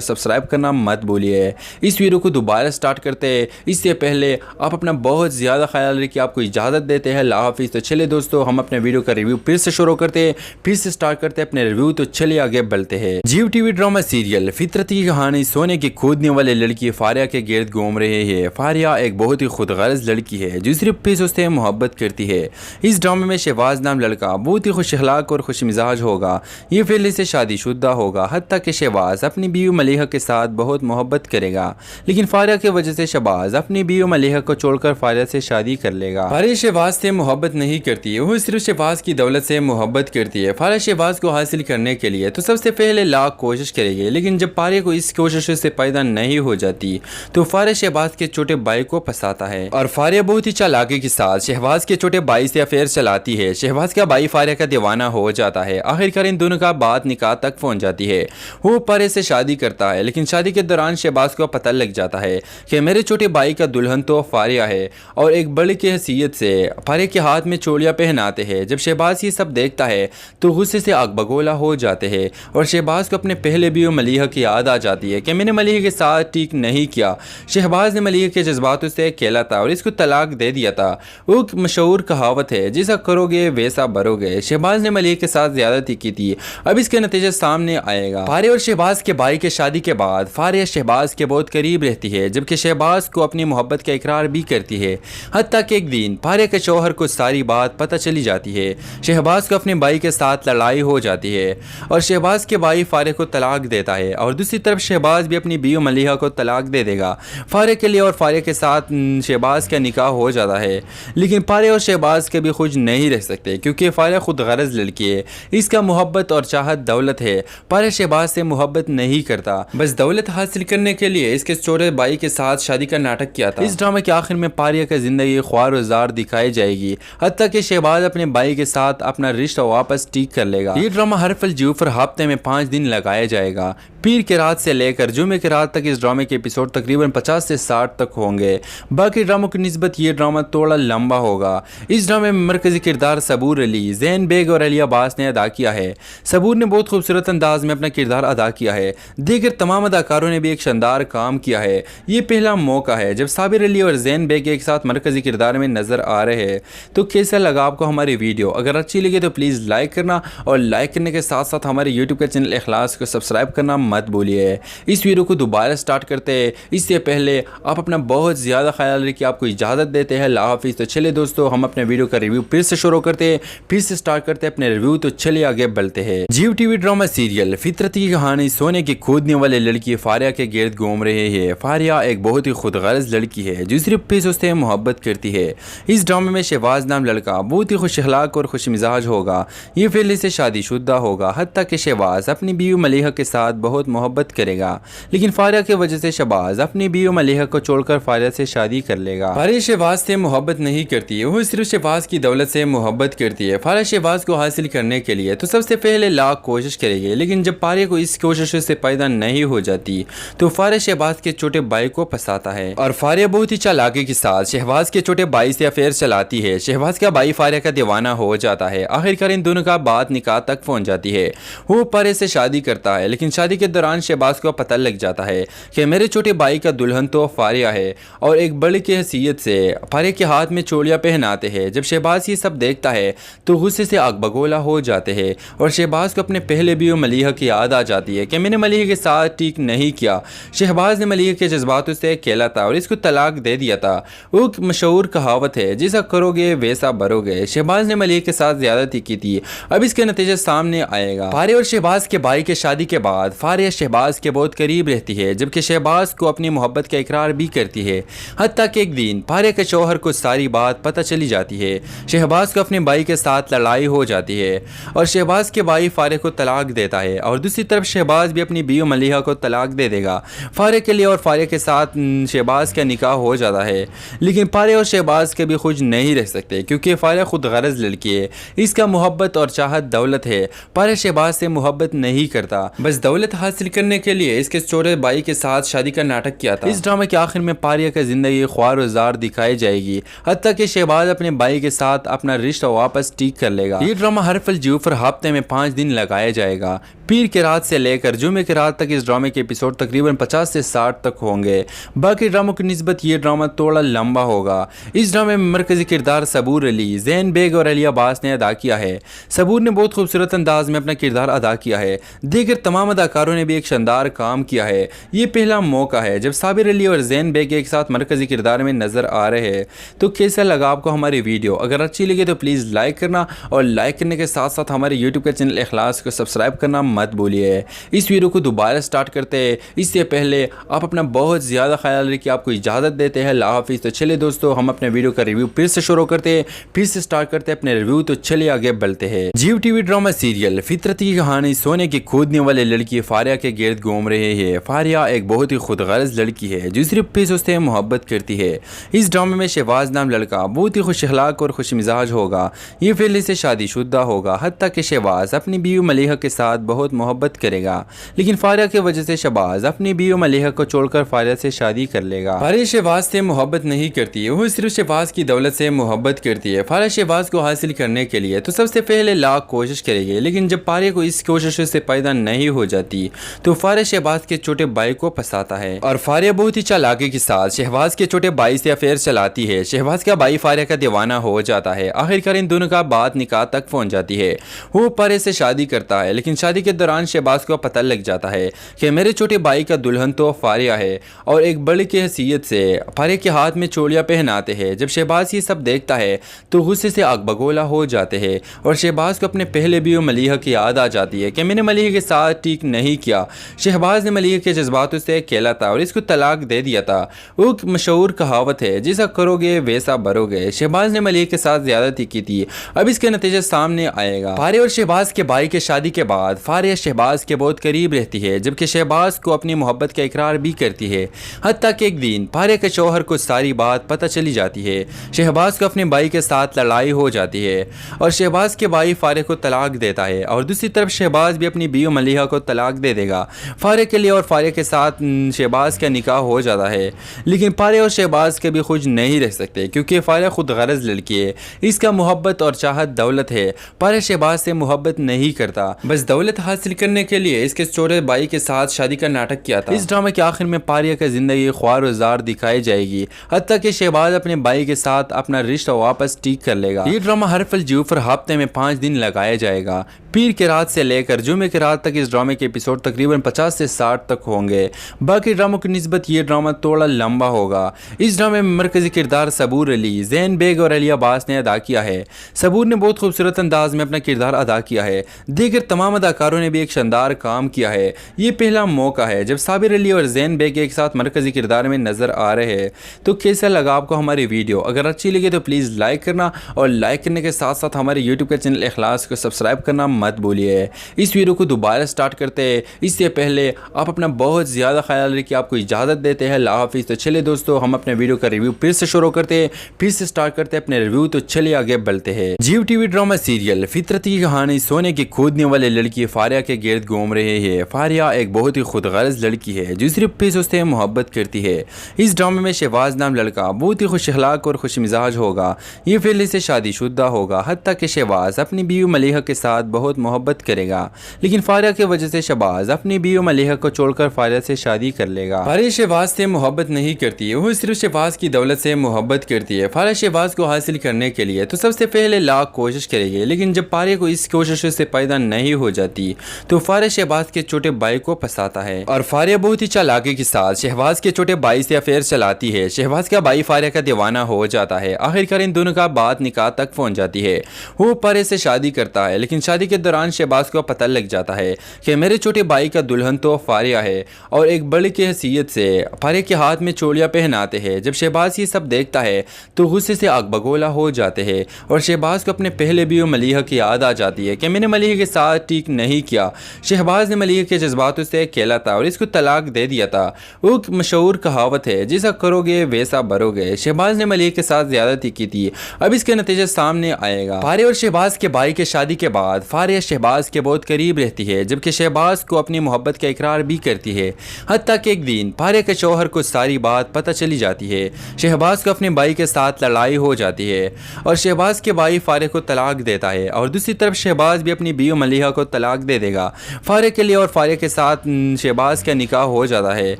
सब्सक्राइब करना मत भूलिए। इस वीडियो को दोबारा स्टार्ट करते हैं, इससे पहले आप अपना बहुत ज़्यादा ख्याल रखिए। आपको इजाज़त देते हैं, अल्लाह हाफिज़। तो चलिए दोस्तों, हम अपने वीडियो का रिव्यू फिर से शुरू करते हैं, फिर से स्टार्ट करते हैं अपने रिव्यू। तो चलिए आगे बढ़ते हैं। जियो टीवी ड्रामा सीरियल फितरत की कहानी सोने की खोदने वाले लड़की फारिया के गिर्द घूम रहे हैं। फारिया एक बहुत ही खुदगर्ज लड़की है जो सिर्फ पैसों उससे मोहब्बत करती है। इस ड्रामे में शहबाज नाम लड़का बहुत ही खुश अखलाक और खुश मिजाज होगा। ये पहले से शादीशुदा होगा, हत्ता कि शहबाज अपनी बीवी मलिहा के साथ बहुत मोहब्बत करेगा। लेकिन फारिया की वजह से शहबाज अपनी बीवी मलिहा को छोड़कर फारिया से शादी कर लेगा। फारिया शहबाज से मोहब्बत नहीं करती है, वो सिर्फ शहबाज की दौलत से मोहब्बत करती है। फारिया शहबाज को हासिल करने के लिए तो सबसे पहले लाख कोशिश करेगी, लेकिन जब फारिया को इस कोशिश से पैदा नहीं हो जाती तो फारिया शहबाज के छोटे भाई को फंसाता है और फारिया बहुत ही चालाकी के साथ शहबाज के छोटे भाई से अफेयर चलाती है। शहबाज का भाई फारिया का दीवाना हो जाता है। आखिरकार इन दोनों का बात निकाह तक पहुंच जाती है। वो फारिया से शादी करता है, लेकिन शादी के दौरान शहबाज को पता लग जाता है कि मेरे छोटे भाई का दुल्हन तो फारिया है और एक बड़ी की हैसियत से फारिया के हाथ में चोलियां पहनाते हैं। जब शहबाज ये सब देखता है तो गुस्से से आग बगोला हो जाते हैं और शहबाज को अपने पहले भी मलिहा की याद आ जाती है कि मैंने मलिहा के साथ ठीक नहीं किया। शहबाज ने मलिहा के जज्बातों से खेला था और इसको तलाक दे दिया था। वो मशहूर कहावत है, जैसा करोगे वैसा भरोगे। शहबाज ने मलिहा के साथ ज्यादती की थी, अब इसके नतीजे सामने आएगा। फारिया और शहबाज के भाई के शादी के बाद फारिया शहबाज के बहुत करीब रहती है, जबकि शहबाज को अपनी मोहब्बत का इकरार भी करती है। हत्ता कि एक दिन फारिया के शौहर को सारी बात पता चली जाती है। शहबाज को अपने भाई के साथ लड़ाई हो जाती है और शहबाज के भाई फारिया को तलाक देता है और दूसरी तरफ शहबाज भी अपनी बीवी मलिहा को तलाक दे देगा। फारिया के लिए और फारिया के साथ शहबाज का निकाह हो जाता है, लेकिन फारिया और शहबाज के भी खुश नहीं रह सकते क्योंकि फारिया खुद गरज लड़की है। इसका मोहब्बत और चाहत दौलत है। फारिया शहबाज से मोहब्बत नहीं करता, बस दौलत हासिल करने के लिए इसके छोटे भाई के साथ शादी का नाटक किया था। इस ड्रामे के आखिर में फारिया की जिंदगी ख्वार और जार दिखाई जाएगी, हत्ता कि शहबाज अपने भाई के साथ अपना रिश्ता वापस ठीक कर लेगा। ये ड्रामा हरफल जूफर हफ्ते में 5 दिन लगाया जाएगा। पीर की रात से लेकर जुमे की रात तक इस ड्रामे के एपिसोड तकरीबन 50 से 60 तक होंगे। बाकी ड्रामों की निस्बत ये ड्रामा थोड़ा लंबा होगा। इस ड्रामे में मरकजी किरदार सबूर अली, ज़ैन बेग और अलिया अब्बास ने अदा किया है। सबूर ने बहुत खूबसूरत अंदाज में अपना किरदार अदा किया है। दीगर तमाम अदाकारों ने भी एक शानदार काम किया है। ये पहला मौका है जब साबिर अली और ज़ैन बेग एक साथ मरकजी किरदार में नजर आ रहे हैं। तो कैसा लगा आपको हमारी वीडियो? अगर अच्छी लगी तो प्लीज़ लाइक करना और लाइक करने के साथ साथ हमारे यूट्यूब के चैनल इखलास को सब्सक्राइब करना मत भूलिए। इस वीडियो को दोबारा स्टार्ट करते हैं, इससे पहले आप अपना बहुत ज़्यादा ख्याल रखिए। आपको इजाज़त देते हैं, अल्लाह हाफिज़। तो चलिए दोस्तों, हम अपने वीडियो का रिव्यू फिर से शुरू करते हैं, फिर से स्टार्ट करते हैं अपने रिव्यू। तो चलिए आगे बढ़ते हैं। जियो टीवी ड्रामा सीरियल फितरत की कहानी सोने की खोदने वाले लड़की फारिया के गिर्द घूम रहे हैं। फारिया एक बहुत ही खुदगर्ज लड़की है जो सिर्फ पैसों से मोहब्बत करती है। इस ड्रामे में शहबाज नाम लड़का बहुत ही खुश अखलाक और खुश मिजाज होगा। ये पहले से शादीशुदा होगा, हत्ता कि शहबाज अपनी बीवी मलिहा के साथ बहुत मोहब्बत करेगा। लेकिन फारिया की वजह से शहबाज अपनी बीवी मलिहा को छोड़कर फारिया से शादी कर लेगा। फारिया शहबाज से मोहब्बत नहीं करती है, वो सिर्फ शहबाज की दौलत से मोहब्बत करती है। फारिया शहबाज को हासिल करने के लिए तो सबसे पहले लाख कोशिश करेगी, लेकिन जब फारिया को इस कोशिश से पैदा नहीं हो जाती तो फारिया शहबाज के छोटे भाई को फंसाता है और फारिया बहुत ही चालाकी के साथ शहबाज के छोटे भाई से अफेयर चलाती है। शहबाज का भाई फारिया का दीवाना हो जाता है। आखिरकार इन दोनों का बात निकाह तक पहुंच जाती है। वो फारिया से शादी करता है, लेकिन शादी के दौरान शहबाज को पता लग जाता है कि मेरे छोटे भाई का दुल्हन तो फारिया है और एक बड़ी की हैसियत से फारिया के हाथ में चोलियां पहनाते हैं। जब शहबाज ये सब देखता है तो गुस्से से आग बगोला हो जाते हैं और शहबाज को अपने पहले भी मलिहा की याद आ जाती है कि मैंने मलिहा के साथ ठीक नहीं किया। शहबाज ने मलिहा के जज्बातों से खेला था और इसको तलाक दे दिया था। वो मशहूर कहावत है, जैसा करोगे वैसा भरोगे। शहबाज ने मलिहा के साथ ज्यादती की थी, अब इसके नतीजे सामने आएगा। फारिया और शहबाज के भाई के शादी के बाद फारिया शहबाज के बहुत करीब रहती है, जबकि शहबाज को अपनी मोहब्बत का इकरार भी करती है। हत्ता कि एक दिन फारिया के शौहर को सारी बात पता चली जाती है। शहबाज को अपने भाई के साथ लड़ाई हो जाती है और शहबाज के भाई फारिया को तलाक देता है और दूसरी तरफ शहबाज भी अपनी बीवी मलिहा को तलाक दे देगा। फारिया के लिए और फारिया के साथ शहबाज का निकाह हो जाता है, लेकिन फारिया और शहबाज कभी खुश नहीं रह सकते क्योंकि फारिया खुद गरज लड़की है। इसका मोहब्बत और चाहत दौलत है। फारिया शहबाज से मोहब्बत नहीं करता, बस दौलत हासिल करने के लिए इसके छोटे भाई के साथ शादी का नाटक किया था। इस ड्रामे के आखिर में फारिया की जिंदगी ख्वार और जार दिखाई जाएगी, हत्ता कि शहबाज अपने भाई के साथ अपना रिश्ता वापस ठीक कर लेगा। ये ड्रामा हर फल जूफर हफ्ते में 5 दिन लगाया जाएगा। पीर की रात से लेकर जुमे की रात तक इस ड्रामे के एपिसोड तकरीबन 50 से 60 तक होंगे। बाकी ड्रामों की निस्बत ये ड्रामा थोड़ा लंबा होगा। इस ड्रामे में मरकजी किरदार सबूर अली, जैन बेग और अलिया अब्बास ने अदा किया है। सबूर ने बहुत खूबसूरत अंदाज में अपना किरदार अदा किया है। दीगर तमाम अदाकारों ने भी एक शानदार काम किया है। ये पहला मौका है जब साबिर अली और जैन बेग एक साथ मरकजी किरदार में नजर आ रहे हैं। तो कैसा लगा आपको हमारी वीडियो? अगर अच्छी लगी तो प्लीज़ लाइक करना और लाइक करने के साथ साथ हमारे यूट्यूब के चैनल इखलास को सब्सक्राइब करना मत भूलिए। इस वीडियो को दोबारा स्टार्ट करते हैं, इससे पहले आप अपना बहुत ज़्यादा ख्याल रखिए। आपको इजाज़त देते हैं, अल्लाह हाफिज़। तो चलिए दोस्तों, हम अपने वीडियो का रिव्यू फिर से शुरू करते हैं, फिर से स्टार्ट करते हैं अपने रिव्यू। तो चलिए आगे बढ़ते हैं। जियो टीवी ड्रामा सीरियल फितरत की कहानी सोने की खोदने वाले लड़की फारिया के गिर्द घूम रहे हैं। फारिया एक बहुत ही खुदगर्ज लड़की है जो सिर्फ पैसों उससे मोहब्बत करती है। इस ड्रामे में शहबाज नाम लड़का बहुत ही खुश अखलाक और खुश मिजाज होगा। ये पहले से शादीशुदा होगा, हत्ता कि शहबाज अपनी बीवी मलिहा के साथ बहुत मोहब्बत करेगा, लेकिन फारिया की वजह से शहबाज अपनी बीवी मलिहा को छोड़कर फारिया से शादी कर लेगा। फारिया शहबाज से मोहब्बत नहीं करती है, वो सिर्फ शहबाज की दौलत से मोहब्बत करती है। फारिया शहबाज को हासिल करने के लिए तो सबसे पहले लाख कोशिश करेगी, लेकिन जब फारिया को इस कोशिश से पैदा नहीं हो जाती तो फारिया शहबाज के छोटे भाई को फंसाता है और फारिया बहुत ही चालाकी के साथ शहबाज के छोटे भाई से अफेयर चलाती है। शहबाज का भाई फारिया का दीवाना हो जाता है। आखिरकार इन दोनों का बात निकाह तक पहुंच जाती है। वो फारिया से शादी करता है, लेकिन शादी के दौरान शहबाज को पता लग जाता है कि मेरे छोटे भाई का दुल्हन तो फारिया है और एक बड़ी की हैसियत से फारिया के हाथ में चोलियां पहनाते हैं। जब शहबाज ये सब देखता है तो गुस्से से आग बगोला हो जाते हैं और शहबाज को अपने पहले भी मलिहा की याद आ जाती है कि मैंने मलिहा के साथ ठीक नहीं किया। शहबाज ने मलिहा के जज्बातों से खेला था और इसको तलाक दे दिया था। वो मशहूर कहावत है, जैसा करोगे वैसा भरोगे। शहबाज ने मलिहा के साथ ज्यादती की थी, अब इसके नतीजे सामने आएगा। फारिया और शहबाज के भाई के शादी के बाद फारिया शहबाज के बहुत करीब रहती है, जबकि शहबाज को अपनी मोहब्बत का इकरार भी करती है। हत्ता कि एक दिन फारिया के शौहर को सारी बात पता चली जाती है। शहबाज को अपने भाई के साथ लड़ाई हो जाती है और शहबाज के भाई फारिया को तलाक देता है और दूसरी तरफ शहबाज भी अपनी बीवी मलिहा को तलाक दे देगा। फारिया के लिए और फारिया के साथ शहबाज का निकाह हो जाता है, लेकिन फारिया और शहबाज कभी खुश नहीं रह सकते क्योंकि फारिया खुद गरज लड़की है। इसका मोहब्बत और चाहत दौलत है। फारिया शहबाज से मोहब्बत नहीं करता, बस दौलत हासिल करने के लिए इसके छोटे भाई के साथ शादी का नाटक किया था। इस ड्रामे के आखिर में फारिया की जिंदगी ख्वार और जार दिखाई जाएगी, हत्ता कि शहबाज अपने भाई के साथ अपना रिश्ता वापस ठीक कर लेगा। ये ड्रामा हर फल जूफर हफ्ते में 5 दिन लगाया जाएगा। पीर की रात से लेकर जुमे की रात तक इस ड्रामे के एपिसोड तकरीबन 50 से 60 तक होंगे। बाकी ड्रामों की निस्बत ये ड्रामा थोड़ा लंबा होगा। इस ड्रामे में मरकजी किरदार सबूर अली, जैन बेग और अलिया अब्बास ने अदा किया है। सबूर ने बहुत खूबसूरत अंदाज में अपना किरदार अदा किया है। दीगर तमाम अदाकारों ने भी एक शानदार काम किया है। ये पहला मौका है जब साबिर अली और जैन बेग एक साथ मरकजी किरदार में नजर आ रहे हैं। तो कैसा लगा आपको हमारी वीडियो? अगर अच्छी लगी तो प्लीज़ लाइक करना और लाइक करने के साथ साथ हमारे यूट्यूब के चैनल इखलास को सब्सक्राइब करना मत भूलिए। इस वीडियो को दोबारा स्टार्ट करते हैं, इससे पहले आप अपना बहुत ज़्यादा ख्याल रखिए। आपको इजाज़त देते हैं, अल्लाह हाफिज़। तो चलिए दोस्तों, हम अपने वीडियो का रिव्यू फिर से शुरू करते हैं, फिर से स्टार्ट करते हैं अपने रिव्यू। तो चलिए आगे बढ़ते हैं। जियो टीवी ड्रामा सीरियल फितरत की कहानी सोने की खोदने वाले लड़की फारिया के गिर्द घूम रहे हैं। फारिया एक बहुत ही खुदगर्ज लड़की है जो सिर्फ पैसों से मोहब्बत करती है। इस ड्रामे में शहबाज नाम लड़का बहुत ही खुश अखलाक और खुश मिजाज होगा। ये पहले से शादीशुदा होगा, हत्ता कि शहबाज अपनी बीवी मलिहा के साथ बहुत बहुत मोहब्बत करेगा, लेकिन फारिया की वजह से शहबाज अपनी बीवी मलिहा को छोड़कर फारिया से शादी कर लेगा। फारिया शहबाज से मोहब्बत नहीं करती है, वो सिर्फ शहबाज की दौलत से मोहब्बत करती है। फारिया शहबाज को हासिल करने के लिए तो सबसे पहले लाख कोशिश करेगी, लेकिन जब फारिया को इस कोशिश से पैदा नहीं हो जाती तो फारिया शहबाज के छोटे भाई को फंसाता है और फारिया बहुत ही चालाकी के साथ शहबाज के छोटे भाई से अफेयर चलाती है। शहबाज का भाई फारिया का दीवाना हो जाता है। आखिरकार इन दोनों का बात निकाह तक पहुंच जाती है। वो फारिया से शादी करता है, लेकिन शादी के दौरान शहबाज को पता लग जाता है कि मेरे छोटे भाई का दुल्हन तो फारिया है और एक बड़े की हैसियत से फारिया के हाथ में चोलियां पहनाते हैं। जब शहबाज ये सब देखता है तो गुस्से से आग बगोला हो जाते हैं और शहबाज को अपने पहले भी मलिहा की याद आ जाती है कि मैंने मलिहा के साथ ठीक नहीं किया। शहबाज ने मलिहा के जज्बातों से खेला था और इसको तलाक दे दिया था। वो मशहूर कहावत है, जैसा करोगे वैसा भरोगे। शहबाज ने मलिहा के साथ ज्यादती की थी, अब इसके नतीजे सामने आएगा। फारिया और शहबाज के भाई के शादी के बाद फारिया शहबाज के बहुत करीब रहती है, जबकि शहबाज को अपनी मोहब्बत का इकरार भी करती है। हत्ता कि एक दिन फारिया के शौहर को सारी बात पता चली जाती है। शहबाज को अपने भाई के साथ लड़ाई हो जाती है और शहबाज के भाई फारिया को तलाक देता है और दूसरी तरफ शहबाज भी अपनी बीवी मलिहा को तलाक दे देगा। फारिया के लिए और फारिया के साथ शहबाज का निकाह हो जाता है,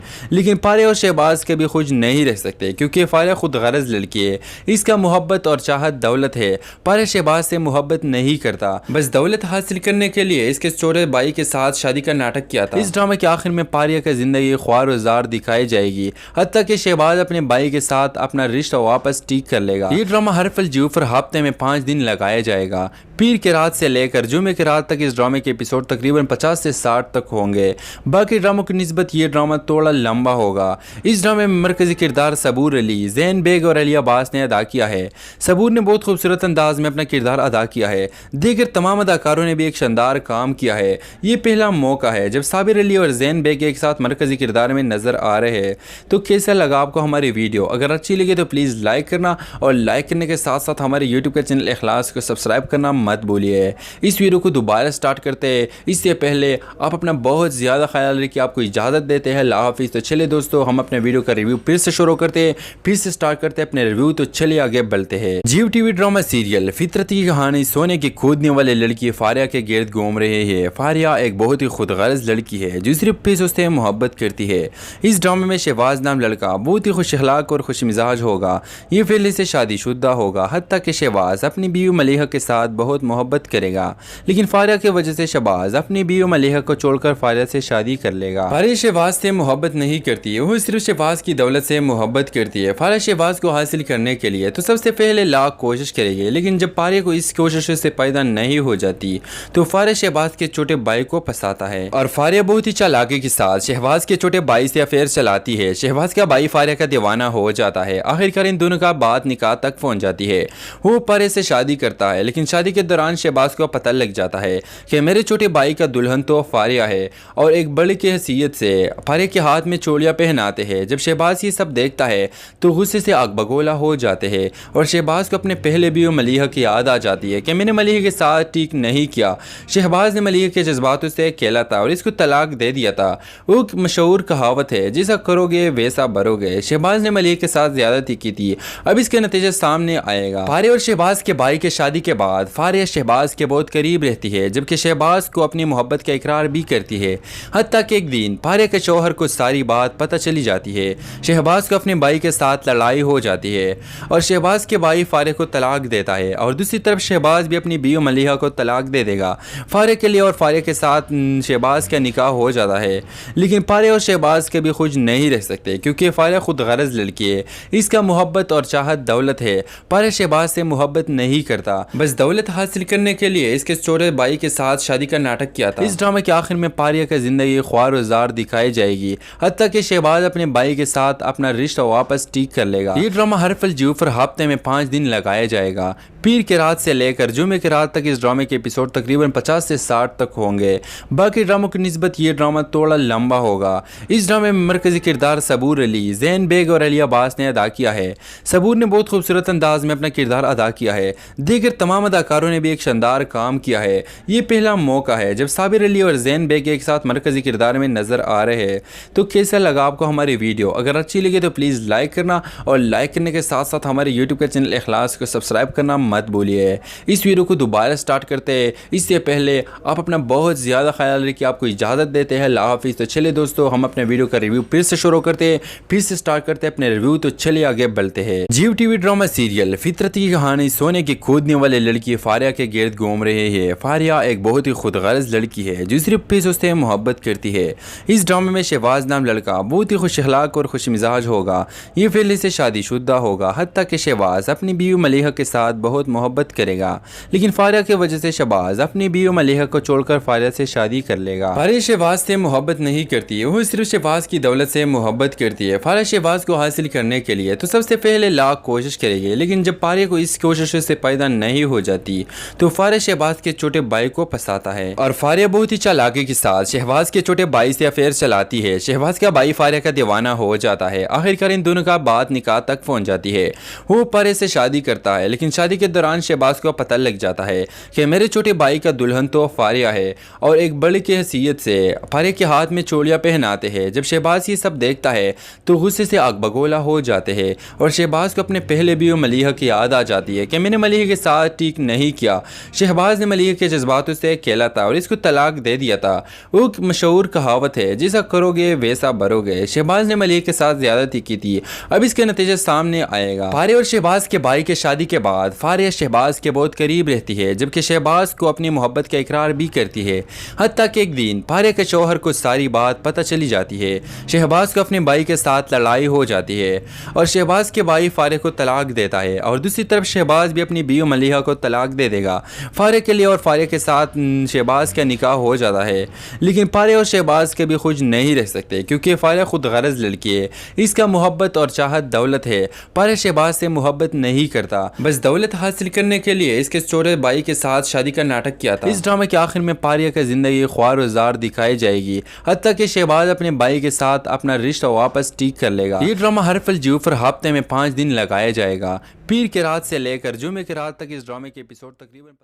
लेकिन फारिया और शहबाज के भी खुश नहीं रह सकते क्योंकि फारिया खुद गरज लड़की है। इसका मोहब्बत और चाहत दौलत है। फारिया शहबाज से मोहब्बत नहीं करता, बस दौलत हासिल करने के लिए इसके छोटे भाई के साथ शादी का नाटक किया था। इस ड्रामे के आखिर में फारिया की जिंदगी ख्वार और जार दिखाई जाएगी, हत्ता कि शहबाज अपने भाई के साथ अपना रिश्ता वापस ठीक कर लेगा। ये ड्रामा हर फल जूफर हफ्ते में 5 दिन लगाया जाएगा। पीर के रात से लेकर जुमे के रात तक इस ड्रामे के एपिसोड तकरीबन 50 से 60 तक होंगे। बाकी ड्रामों की निस्बत ये ड्रामा थोड़ा लंबा होगा। इस ड्रामे में मरकजी किरदार सबूर अली, जैन बेग और अलिया अब्बास ने अदा किया है। सबूर ने बहुत खूबसूरत अंदाज में अपना किरदार अदा किया है। दीगर तमाम अदाकारों ने भी एक शानदार काम किया है। ये पहला मौका है जब साबिर अली और जैन बेग एक साथ मरकजी किरदार में नजर आ रहे हैं। तो कैसा लगा आपको हमारी वीडियो? अगर अच्छी लगी तो प्लीज़ लाइक करना और लाइक करने के साथ साथ हमारे यूट्यूब के चैनल इखलास को सब्सक्राइब करना मत भूलिए। इस वीडियो को दोबारा स्टार्ट करते हैं, इससे पहले आप अपना बहुत ज़्यादा ख्याल रखिए। आपको इजाज़त देते हैं, अल्लाह हाफिज़। तो चलिए दोस्तों, हम अपने वीडियो का रिव्यू फिर से शुरू करते हैं, फिर से स्टार्ट करते हैं अपने रिव्यू। तो चलिए आगे बढ़ते हैं। जियो टीवी ड्रामा सीरियल फितरत की कहानी सोने की खोदने वाले लड़की फारिया के गिर्द घूम रहे हैं। फारिया एक बहुत ही खुदगर्ज लड़की है जो सिर्फ फिर उससे मोहब्बत करती है। इस ड्रामे में शहबाज नाम लड़का बहुत ही खुश अखलाक और खुश मिजाज होगा। ये पहले से शादीशुदा होगा, हत्ता कि शहबाज अपनी बीवी मलिहा के साथ बहुत मोहब्बत करेगा, लेकिन फारिया की वजह से शहबाज अपनी बीवी मलिहा को छोड़कर फारिया से शादी कर लेगा। फारिया शहबाज से मोहब्बत नहीं करती है, वो सिर्फ शहबाज की दौलत से मोहब्बत करती है। फारिया शहबाज को हासिल करने के लिए तो सबसे पहले लाख कोशिश करेगी, लेकिन जब फारिया को इस कोशिश से पैदा नहीं हो जाती तो फारिया शहबाज के छोटे भाई को फंसाता है और फारिया बहुत ही चालाकी के साथ शहबाज के छोटे भाई से अफेयर चलाती है। शहबाज का भाई फारिया का दीवाना हो जाता है। आखिरकार इन दोनों का बात निकाह तक पहुंच जाती है। वो फारिया से शादी करता है, लेकिन शादी के दौरान शहबाज को पता लग जाता है कि मेरे छोटे भाई का दुल्हन तो फारिया है और एक बड़े की हैसियत से फारिया के हाथ में चोलियां पहनाते हैं। जब शहबाज ये सब देखता है तो गुस्से से आग बगोला हो जाते हैं और शहबाज को अपने पहले भी मलिहा की याद आ जाती है कि मैंने मलिहा के साथ ठीक नहीं किया। शहबाज ने मलिहा के जज्बातों से खेला था और इसको तलाक दे दिया था। वो मशहूर कहावत है, जैसा करोगे वैसा भरोगे। शहबाज ने मलिहा के साथ ज्यादती की थी, अब इसके नतीजे सामने आएगा। फारिया और शहबाज के भाई के शादी के बाद फारिया शहबाज के बहुत करीब रहती है, जबकि शहबाज को अपनी मोहब्बत का इकरार भी करती है। हत्ता कि एक दिन फारिया के शौहर को सारी बात पता चली जाती है। शहबाज को अपने भाई के साथ लड़ाई हो जाती है और शहबाज के भाई फारिया को तलाक देता है और दूसरी तरफ शहबाज भी अपनी बीवी मलिहा को तलाक दे देगा। फारिया के लिए और फारिया के साथ शहबाज का निकाह हो जाता है, लेकिन फारिया और शहबाज के भी खुश नहीं रह सकते क्योंकि फारिया खुद गरज लड़की है। इसका मोहब्बत और चाहत दौलत है। फारिया शहबाज से मोहब्बत नहीं करता, बस दौलत हासिल करने के लिए इसके छोटे भाई के साथ शादी का नाटक किया था। इस ड्रामे के आखिर में फारिया की जिंदगी ख्वार और जार दिखाई जाएगी, हत्ता कि शहबाज अपने भाई के साथ अपना रिश्ता वापस ठीक कर लेगा। ये ड्रामा हर फल जूफर हफ्ते में 5 दिन लगाया जाएगा। पीर के रात से लेकर जुमे के रात तक इस ड्रामे के एपिसोड तकरीबन 50 से 60 तक होंगे। बाकी ड्रामों की निस्बत ये ड्रामा थोड़ा लंबा होगा। इस ड्रामे में मरकजी किरदार सबूर अली, जैन बेग और अलिया अब्बास ने अदा किया है। सबूर ने बहुत खूबसूरत अंदाज में अपना किरदार अदा किया है। दीगर तमाम अदाकारों ने भी एक शानदार काम किया है। ये पहला मौका है जब साबिर अली और जैन बेग एक साथ मरकजी किरदार में नजर आ रहे हैं। तो कैसा लगा आपको हमारी वीडियो? अगर अच्छी लगी तो प्लीज़ लाइक करना और लाइक करने के साथ साथ हमारे यूट्यूब के चैनल इखलास को सब्सक्राइब करना मत भूलिए। इस वीडियो को दोबारा स्टार्ट करते हैं, इससे पहले आप अपना बहुत ज़्यादा ख्याल रखिए। आपको इजाज़त देते हैं, अल्लाह हाफिज़। तो चलिए दोस्तों, हम अपने वीडियो का रिव्यू फिर से शुरू करते हैं, फिर से स्टार्ट करते हैं अपने रिव्यू। तो चलिए आगे बढ़ते हैं। जियो टीवी ड्रामा सीरियल फितरत की कहानी सोने की कूदने वाली लड़की फारिया के गिर्द घूम रही है। फारिया एक बहुत ही खुदगर्ज लड़की है जो सिर्फ पैसों से मोहब्बत करती है। इस ड्रामे में शहबाज नाम लड़का बहुत ही खुश अखलाक और खुश मिजाज होगा। ये पहले से शादीशुदा होगा, हत्ता कि शहबाज अपनी बीवी मलिहा के साथ बहुत मोहब्बत करेगा, लेकिन फारिया की वजह से शहबाज अपनी बीवी मलिहा को छोड़कर फारिया से शादी कर लेगा। फारिया शहबाज से मोहब्बत नहीं करती है, वो सिर्फ शहबाज की दौलत से मोहब्बत करती है। फारिया शहबाज को हासिल करने के लिए तो सबसे पहले लाख कोशिश करेगी, लेकिन जब फारिया को इस कोशिश से पैदा नहीं हो जाती तो फारिया शहबाज के छोटे भाई को फंसाता है और फारिया बहुत ही चालाकी के साथ शहबाज के छोटे भाई से अफेयर चलाती है। शहबाज का भाई फारिया का दीवाना हो जाता है। आखिरकार इन दोनों का बात निकाह तक पहुंच जाती है। वो फारिया से शादी करता है, लेकिन शादी के दौरान शहबाज को पता लग जाता है कि मेरे छोटे भाई का दुल्हन तो फारिया है, और एक बड़े की हैसियत से फारिया के हाथ में चूड़ियां पहनाते हैं। जब शहबाज ये सब देखता है तो गुस्से से आग बगोला हो जाते हैं और शहबाज को अपने पहले भी मलिहा की याद आ जाती है कि मैंने मलिहा के साथ ठीक नहीं किया। शहबाज ने मलिहा के जज्बातों से खेला था और इसको तलाक दे दिया था। वो मशहूर कहावत है, जैसा करोगे वैसा भरोगे। शहबाज ने मलिहा के साथ ज्यादती की थी, अब इसके नतीजे सामने आएगा। फारिया और शहबाज के भाई के शादी के बाद फारिया शहबाज के बहुत करीब रहती है, जबकि शहबाज को अपनी मोहब्बत का इकरार भी करती है। हत्ता कि एक दिन फारिया के शौहर को सारी बात पता चली जाती है। शहबाज को अपने भाई के साथ लड़ाई हो जाती है और शहबाज के भाई फारिया को तलाक देता है, और दूसरी तरफ शहबाज भी अपनी बीवी मलिहा को तलाक दे देगा। फारिया के लिए और फारिया के साथ शहबाज का निकाह हो जाता है, लेकिन फारिया और शहबाज के भी खुश नहीं रह सकते क्योंकि फारिया खुद गरज लड़की है। इसका मोहब्बत और चाहत दौलत है। फारिया शहबाज से मोहब्बत नहीं करता, बस दौलत हासिल करने के लिए इसके छोटे भाई के साथ शादी का नाटक किया था। इस ड्रामे के आखिर में फारिया की जिंदगी ख्वार और जार दिखाई जाएगी, हत्ता कि शहबाज अपने भाई के साथ अपना रिश्ता वापस ठीक कर लेगा। ये ड्रामा हर फल जियो पर हफ्ते में 5 दिन लगाया जाएगा। पीर की रात से लेकर जुमे की रात तक इस ड्रामे के एपिसोड तकरीबन